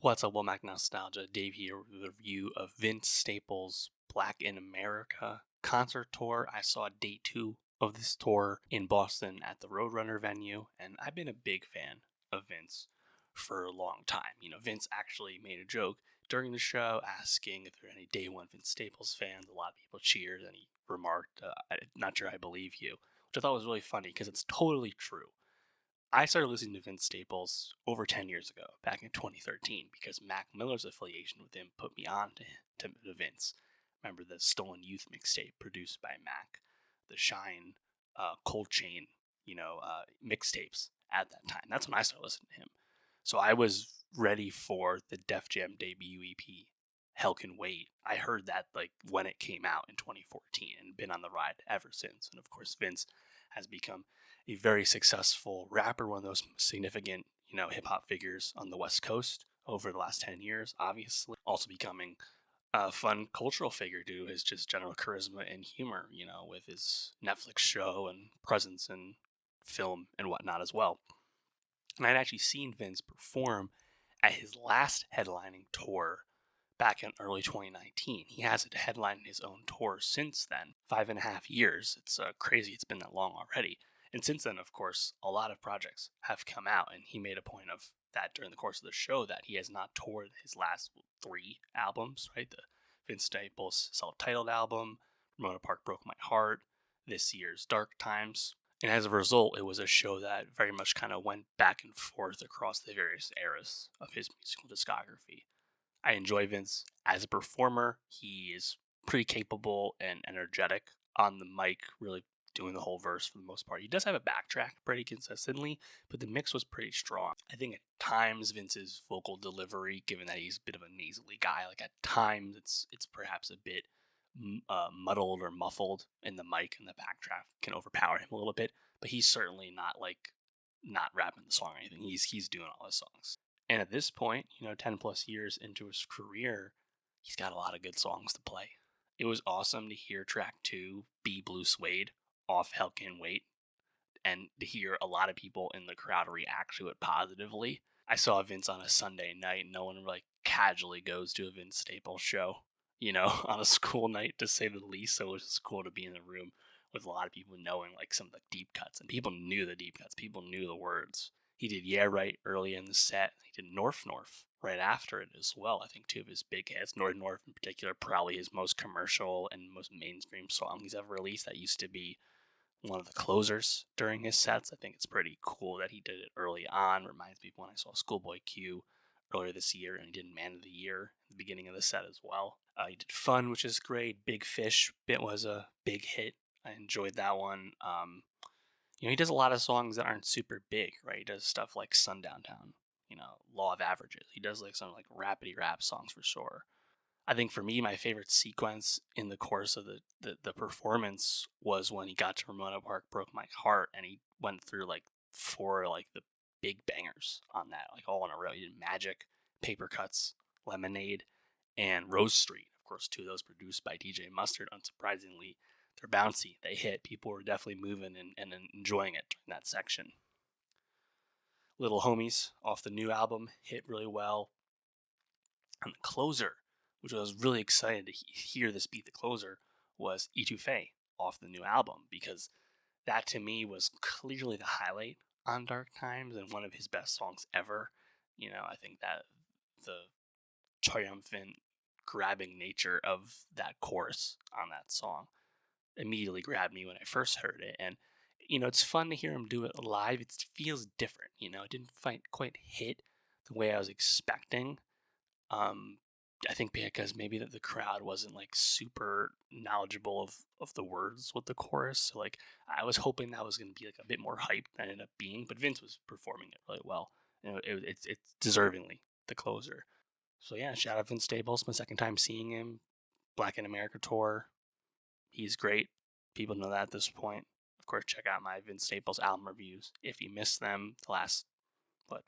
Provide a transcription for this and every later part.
What's up, Womack Nostalgia? Dave here with a review of Vince Staples' Black in America concert tour. I saw day 2 of this tour in Boston at the Roadrunner venue, and I've been a big fan of Vince for a long time. Vince actually made a joke during the show asking if there are any day one Vince Staples fans. A lot of people cheered, and he remarked, "I'm not sure I believe you," which I thought was really funny because it's totally true. I started listening to Vince Staples over 10 years ago, back in 2013, because Mac Miller's affiliation with him put me on to Vince. Remember the Stolen Youth mixtape produced by Mac, the Shine, Cold Chain, mixtapes at that time. That's when I started listening to him. So I was ready for the Def Jam debut EP, Hell Can Wait. I heard that like when it came out in 2014 and been on the ride ever since. And of course, Vince has become a very successful rapper, one of those significant, hip hop figures on the West Coast over the last 10 years, obviously. Also becoming a fun cultural figure due to his just general charisma and humor, with his Netflix show and presence in film and whatnot as well. And I'd actually seen Vince perform at his last headlining tour back in early 2019. He hasn't headlined his own tour since then. 5.5 years. It's crazy it's been that long already. And since then, of course, a lot of projects have come out, and he made a point of that during the course of the show that he has not toured his last 3 albums, right? The Vince Staples self-titled album, Ramona Park Broke My Heart, this year's Dark Times. And as a result, it was a show that very much kind of went back and forth across the various eras of his musical discography. I enjoy Vince as a performer. He is pretty capable and energetic on the mic, really doing the whole verse for the most part. He does have a backtrack pretty consistently, but the mix was pretty strong. I think at times Vince's vocal delivery, given that he's a bit of a nasally guy, like at times it's perhaps a bit muddled or muffled, and the mic and the backtrack can overpower him a little bit. But he's certainly not rapping the song or anything. He's doing all his songs. And at this point, 10 plus years into his career, he's got a lot of good songs to play. It was awesome to hear track 2, Be Blue Suede, off Hell Can Wait, and to hear a lot of people in the crowd react to it positively. I saw Vince on a Sunday night. No one like casually goes to a Vince Staples show, on a school night, to say the least. So it was just cool to be in the room with a lot of people knowing like some of the deep cuts, and people knew the deep cuts. People knew the words. He did Yeah Right early in the set. He did North North right after it as well. I think 2 of his big hits, North North in particular, probably his most commercial and most mainstream song he's ever released. That used to be one of the closers during his sets. I think it's pretty cool that he did it early on. Reminds me of when I saw Schoolboy Q earlier this year, and he did Man of the Year at the beginning of the set as well. He did Fun, which is great. Big Fish bit was a big hit. I enjoyed that one. He does a lot of songs that aren't super big, right? He does stuff like Sundown Town, Law of Averages. He does like some like rapidy rap songs for sure. I think for me, my favorite sequence in the course of the performance was when he got to Ramona Park Broke My Heart, and he went through like 4 like the big bangers on that, like all in a row. He did Magic, Paper Cuts, Lemonade, and Rose Street. Of course, 2 of those produced by DJ Mustard. Unsurprisingly, they're bouncy. They hit. People were definitely moving and enjoying it during that section. Little Homies off the new album hit really well. And the closer, which I was really excited to hear this be the closer, was Etouffee off the new album, because that to me was clearly the highlight on Dark Times and one of his best songs ever. I think that the triumphant, grabbing nature of that chorus on that song immediately grabbed me when I first heard it. And, it's fun to hear him do it live. It feels different, it didn't quite hit the way I was expecting. I think because maybe that the crowd wasn't like super knowledgeable of the words with the chorus. So like I was hoping that was going to be like a bit more hype than it ended up being, but Vince was performing it really well. It's deservingly the closer. So yeah, shout out Vince Staples. My second time seeing him. Black in America tour. He's great. People know that at this point. Of course, check out my Vince Staples album reviews if you missed them. The last 5,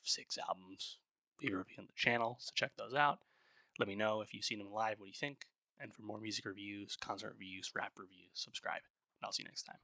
6 albums we review on the channel, so check those out. Let me know if you've seen them live, what do you think? And for more music reviews, concert reviews, rap reviews, subscribe. And I'll see you next time.